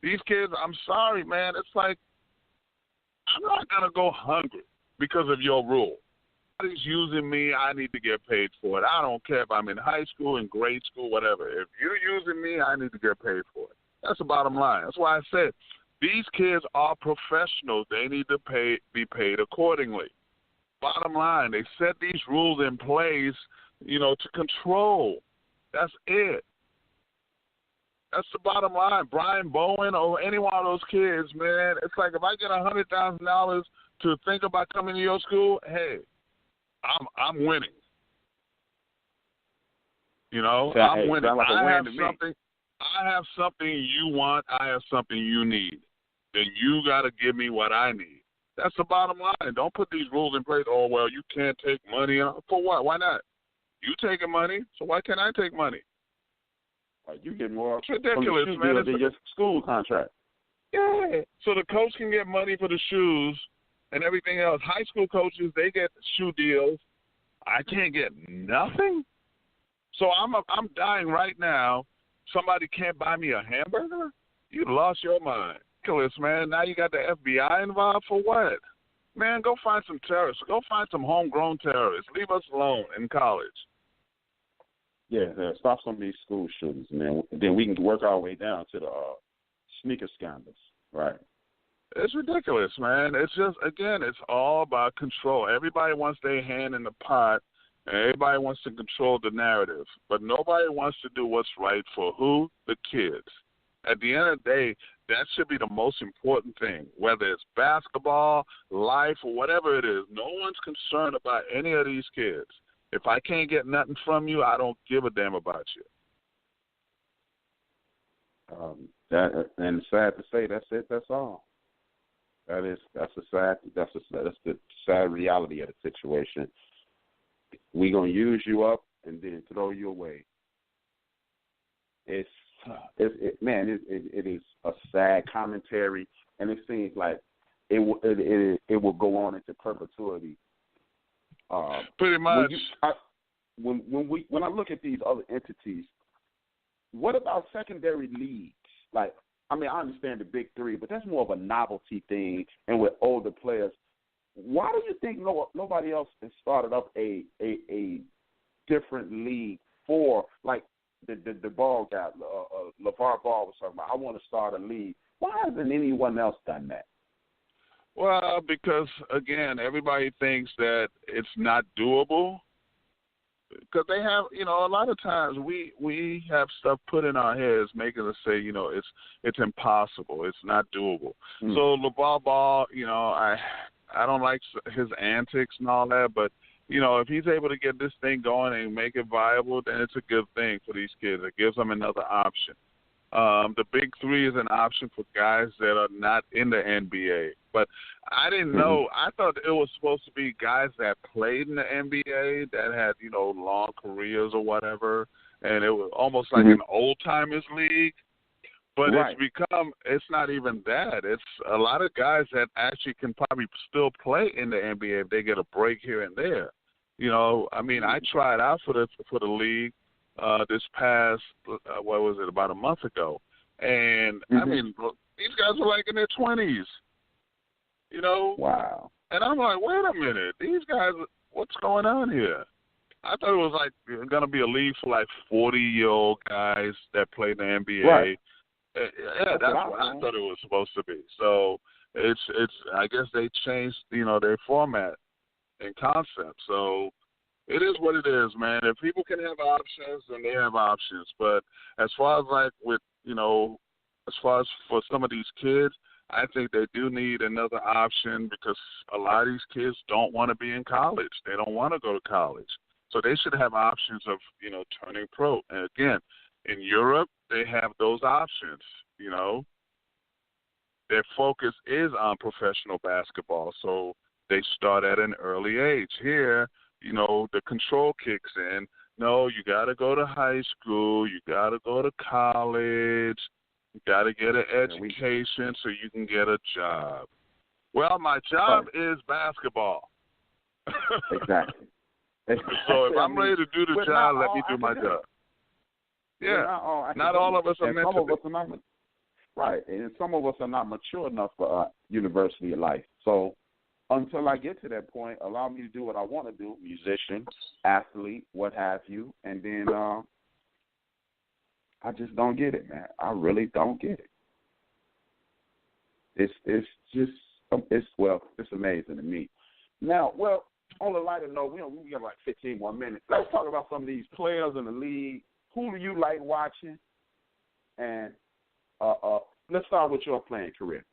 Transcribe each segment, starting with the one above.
These kids, I'm sorry, man. It's like, I'm not going to go hungry because of your rule. Somebody's using me, I need to get paid for it. I don't care if I'm in high school, in grade school, whatever. If you're using me, I need to get paid for it. That's the bottom line. That's why I said these kids are professionals. They need to be paid accordingly. Bottom line, they set these rules in place, to control. That's it. That's the bottom line. Brian Bowen or any one of those kids, man, it's like if I get $100,000 to think about coming to your school, hey, I'm winning. I'm winning. Like I have something you want. I have something you need. Then you got to give me what I need. That's the bottom line. Don't put these rules in place. Oh, well, you can't take money. For what? Why not? You taking money, so why can't I take money? You get more it's ridiculous, man. Than your school contract. Yeah. So the coach can get money for the shoes and everything else. High school coaches, they get shoe deals. I can't get nothing. So I'm dying right now. Somebody can't buy me a hamburger? You lost your mind. Ridiculous, man. Now you got the FBI involved for what? Man, go find some terrorists. Go find some homegrown terrorists. Leave us alone in college. Yeah, stop some of these school shootings, man. Then we can work our way down to the sneaker scandals, right? It's ridiculous, man. It's just, again, it's all about control. Everybody wants their hand in the pot, and everybody wants to control the narrative. But nobody wants to do what's right for who? The kids. At the end of the day, that should be the most important thing, whether it's basketball, life, or whatever it is. No one's concerned about any of these kids. If I can't get nothing from you, I don't give a damn about you. And sad to say, that's it. That's all. That's the sad reality of the situation. We're gonna use you up and then throw you away. It is a sad commentary, and it seems like it will go on into perpetuity. Pretty much. When I look at these other entities, what about secondary leagues? Like, I understand the big three, but that's more of a novelty thing, and with older players. Why do you think nobody else has started up a different league for, like, the ball guy, LeVar Ball was talking about, I want to start a league. Why hasn't anyone else done that? Well, because, again, everybody thinks that it's not doable. Because they have, a lot of times we have stuff put in our heads making us say, it's impossible. It's not doable. Mm. So LeVar Ball, I don't like his antics and all that, but, if he's able to get this thing going and make it viable, then it's a good thing for these kids. It gives them another option. The big three is an option for guys that are not in the NBA. But I didn't know. I thought it was supposed to be guys that played in the NBA that had, long careers or whatever. And it was almost like an old-timers league. But it's not even that. It's a lot of guys that actually can probably still play in the NBA if they get a break here and there. I tried out for the league this past, about a month ago. And, these guys are like in their 20s, Wow. And I'm like, wait a minute. These guys, what's going on here? I thought it was like going to be a league for like 40-year-old guys that play in the NBA. Right. Yeah, that's what I thought it was supposed to be. So it's I guess they changed, their format and concept. So it is what it is, man. If people can have options, then they have options. But as far as like with, as far as for some of these kids, I think they do need another option because a lot of these kids don't want to be in college. They don't want to go to college. So they should have options of, turning pro. And again, in Europe, they have those options, Their focus is on professional basketball, so they start at an early age. Here, the control kicks in. No, you got to go to high school. You got to go to college. You got to get an education so you can get a job. Well, my job is basketball. Exactly. So if I'm ready to do the job, let me do my job. Yeah, not all of us are meant to be. Right, and some of us are not mature enough for university life. So until I get to that point, allow me to do what I want to do, musician, athlete, what have you, and then I just don't get it, man. I really don't get it. It's just it's amazing to me. Now, on a lighter note, we got like 15 more minutes. Let's talk about some of these players in the league. Who do you like watching? And let's start with your playing career.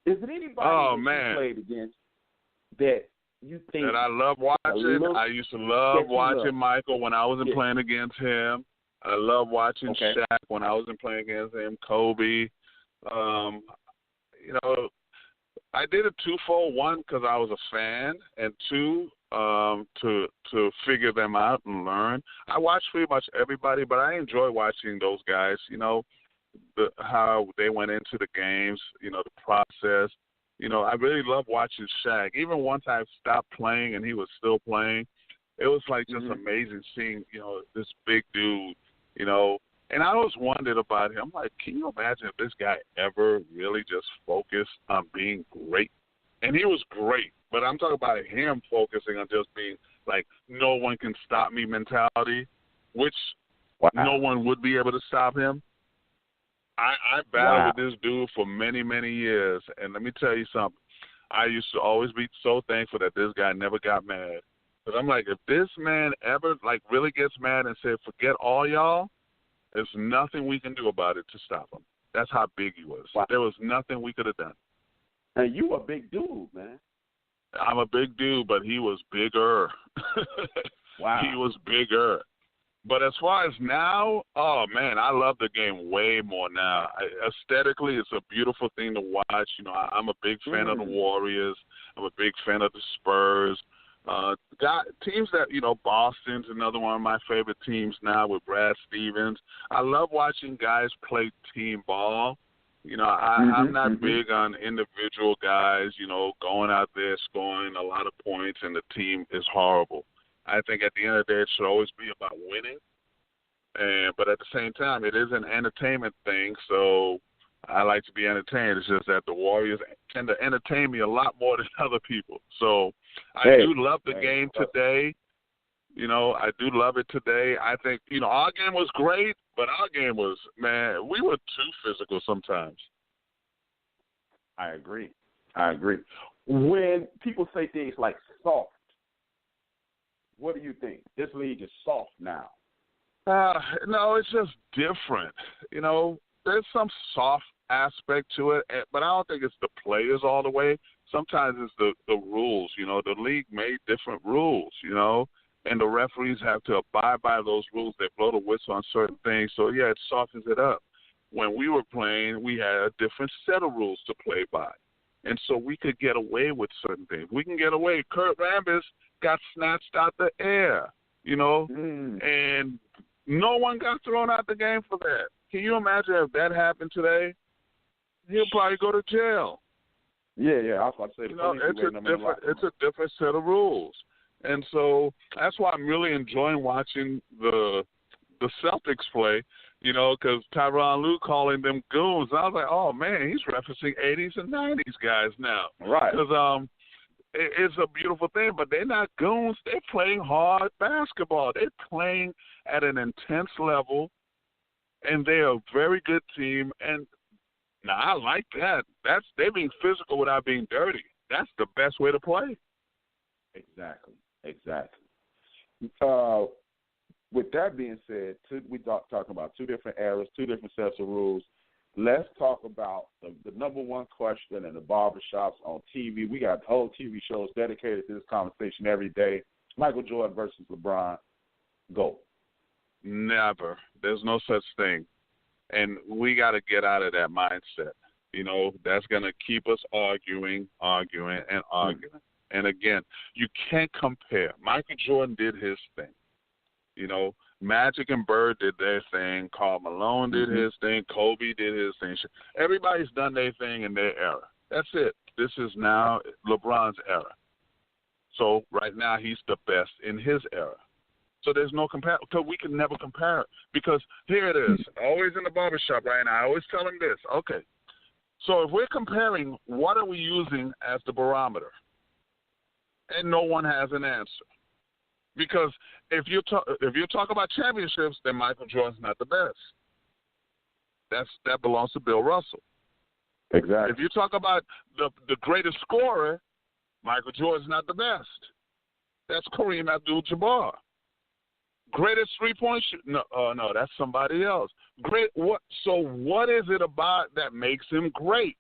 Is there anybody you played against that you think that I love watching? I used to love watching Michael when I wasn't playing against him. I love watching Shaq when I wasn't playing against him. Kobe. I did a twofold. One, because I was a fan, and two, to figure them out and learn. I watched pretty much everybody, but I enjoy watching those guys. How they went into the games. The process. I really love watching Shaq. Even once I stopped playing and he was still playing, it was like just amazing seeing this big dude. And I always wondered about him. I'm like, can you imagine if this guy ever really just focused on being great? And he was great, but I'm talking about him focusing on just being like, no one can stop me mentality, which no one would be able to stop him. I battled with this dude for many, many years, and let me tell you something. I used to always be so thankful that this guy never got mad. But I'm like, if this man ever really gets mad and said, forget all y'all, there's nothing we can do about it to stop him. That's how big he was. Wow. There was nothing we could have done. And you a big dude, man. I'm a big dude, but he was bigger. Wow. He was bigger. But as far as now, oh, man, I love the game way more now. Aesthetically, it's a beautiful thing to watch. I'm a big fan of the Warriors. I'm a big fan of the Spurs. Teams that, Boston's another one of my favorite teams now with Brad Stevens. I love watching guys play team ball. I'm not big on individual guys, going out there scoring a lot of points and the team is horrible. I think at the end of the day, it should always be about winning. But at the same time, it is an entertainment thing, so I like to be entertained. It's just that the Warriors tend to entertain me a lot more than other people. So I do love the game today. I do love it today. I think, our game was great, but our game was, man, we were too physical sometimes. I agree. When people say things like soft, what do you think? This league is soft now. No, it's just different. There's some soft aspect to it, but I don't think it's the players all the way. Sometimes it's the rules. The league made different rules, and the referees have to abide by those rules. They blow the whistle on certain things. So, yeah, it softens it up. When we were playing, we had a different set of rules to play by. And so we could get away with certain things. We can get away. Kurt Rambis got snatched out the air, and no one got thrown out the game for that. Can you imagine if that happened today? He'll probably go to jail. Yeah, I was about to say, it's a different set of rules. And so that's why I'm really enjoying watching the Celtics play, because Tyronn Lue calling them goons. And I was like, oh, man, he's referencing 80s and 90s guys now. Right. Because it's a beautiful thing, but they're not goons. They're playing hard basketball. They're playing at an intense level, and they're a very good team. And now I like that. They're being physical without being dirty. That's the best way to play. Exactly. With that being said, we talking about two different eras, two different sets of rules. Let's talk about the number one question in the barbershops on TV. We got whole TV shows dedicated to this conversation every day. Michael Jordan versus LeBron. Go. Never. There's no such thing. And we got to get out of that mindset. That's going to keep us arguing. And again, you can't compare. Michael Jordan did his thing. Magic and Bird did their thing. Karl Malone did his thing. Kobe did his thing. Everybody's done their thing in their era. That's it. This is now LeBron's era. So right now he's the best in his era. So there's no because we can never compare it. Because here it is, always in the barbershop right now. I always tell them this. Okay, so if we're comparing, what are we using as the barometer? And no one has an answer. Because if you talk about championships, then Michael Jordan's not the best. That belongs to Bill Russell. Exactly. If you talk about the greatest scorer, Michael Jordan's not the best. That's Kareem Abdul-Jabbar. Greatest three-point shooter? No, that's somebody else. Great. So what is it about that makes him great?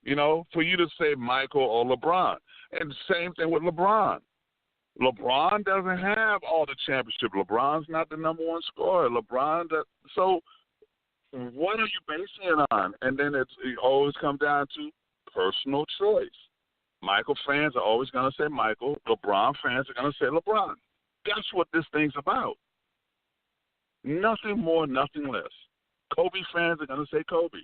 You know, for you to say Michael or LeBron. And the same thing with LeBron. LeBron doesn't have all the championship. LeBron's not the number one scorer. So what are you basing it on? And then it always comes down to personal choice. Michael fans are always going to say Michael. LeBron fans are going to say LeBron. That's what this thing's about. Nothing more, nothing less. Kobe fans are going to say Kobe.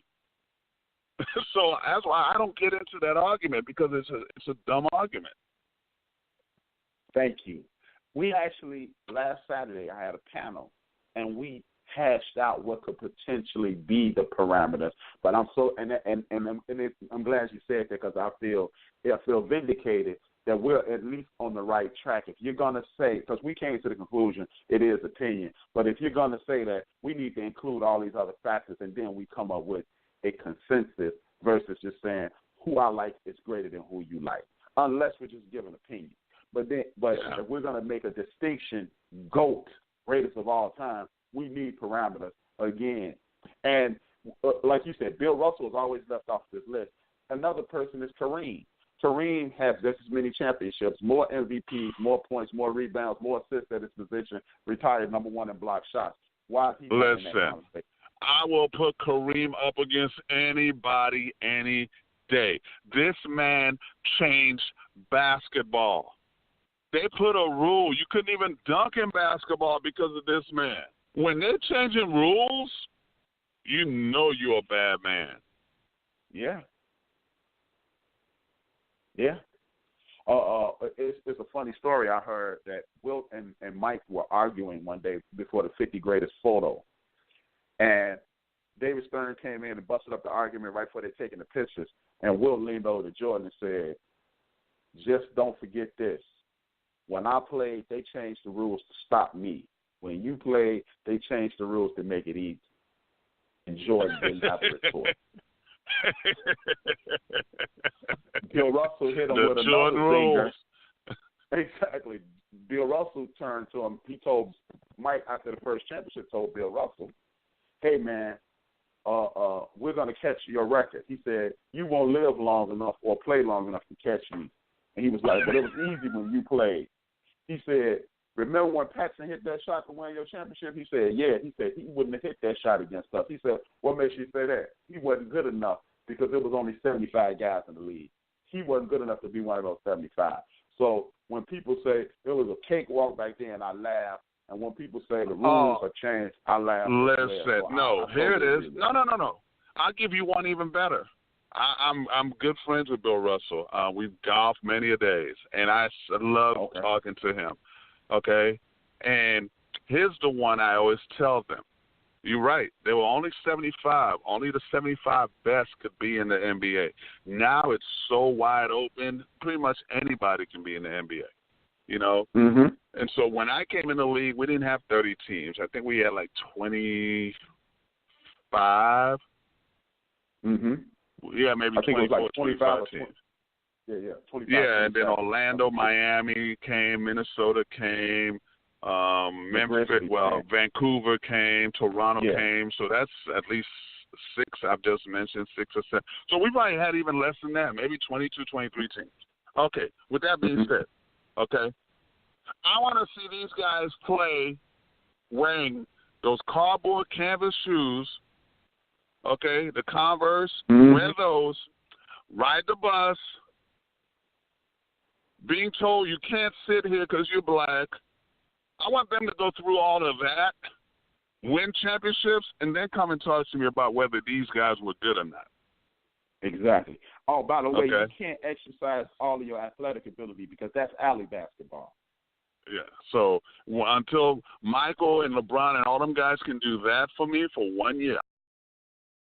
So that's why I don't get into that argument, because it's a dumb argument. Thank you. We actually, last Saturday, I had a panel, and we hashed out what could potentially be the parameters. But I'm glad you said that, because I feel vindicated that we're at least on the right track. If you're going to say, because we came to the conclusion it is opinion, but if you're going to say that, we need to include all these other factors, and then we come up with a consensus versus just saying who I like is greater than who you like, unless we're just giving opinion. But if we're going to make a distinction, GOAT, greatest of all time, we need parameters again. And like you said, Bill Russell is always left off this list. Another person is Kareem. Kareem has just as many championships, more MVPs, more points, more rebounds, more assists at his position, retired number one in block shots. Why is he not in that conversation? I will put Kareem up against anybody any day. This man changed basketball. They put a rule. You couldn't even dunk in basketball because of this man. When they're changing rules, you know you're a bad man. Yeah. Yeah. It's a funny story. I heard that Wilt and Mike were arguing one day before the 50 greatest photo. And David Stern came in and busted up the argument right before they're taking the pictures. And Wilt leaned over to Jordan and said, just don't forget this. When I played, they changed the rules to stop me. When you played, they changed the rules to make it easy. And Jordan didn't have a retort. Bill Russell hit him with another zinger. Exactly. Bill Russell turned to him. He told Mike after the first championship, told Bill Russell, hey, man, we're going to catch your record. He said, you won't live long enough or play long enough to catch me. And he was like, but it was easy when you played. He said, remember when Paxson hit that shot to win your championship? He said, yeah. He said he wouldn't have hit that shot against us. He said, what makes you say that? He wasn't good enough because there was only 75 guys in the league. He wasn't good enough to be one of those 75. So when people say it was a cakewalk back then, I laugh. And when people say the rules are changed, I laugh. Listen, here it is. No. I'll give you one even better. I'm good friends with Bill Russell. We've golfed many a days, and I love talking to him. Okay? And here's the one I always tell them. You're right. There were only 75. Only the 75 best could be in the NBA. Now it's so wide open, pretty much anybody can be in the NBA. You know? Mm-hmm. And so when I came in the league, we didn't have 30 teams. I think we had like 25. Mm-hmm. Yeah, maybe 24, like 25 teams. Yeah, 25. Yeah, and then Orlando, Miami came, Minnesota came, Memphis, Vancouver came, Toronto came. So that's at least 6 I've just mentioned, 6 or 7. So we probably had even less than that, maybe 22, 23 teams. Okay, with that being said, okay, I want to see these guys play wearing those cardboard canvas shoes, okay, the Converse, wear those, ride the bus, being told you can't sit here because you're black. I want them to go through all of that, win championships, and then come and talk to me about whether these guys were good or not. Exactly. Oh, by the way, you can't exercise all of your athletic ability because that's alley basketball. Yeah. So until Michael and LeBron and all them guys can do that for me for 1 year,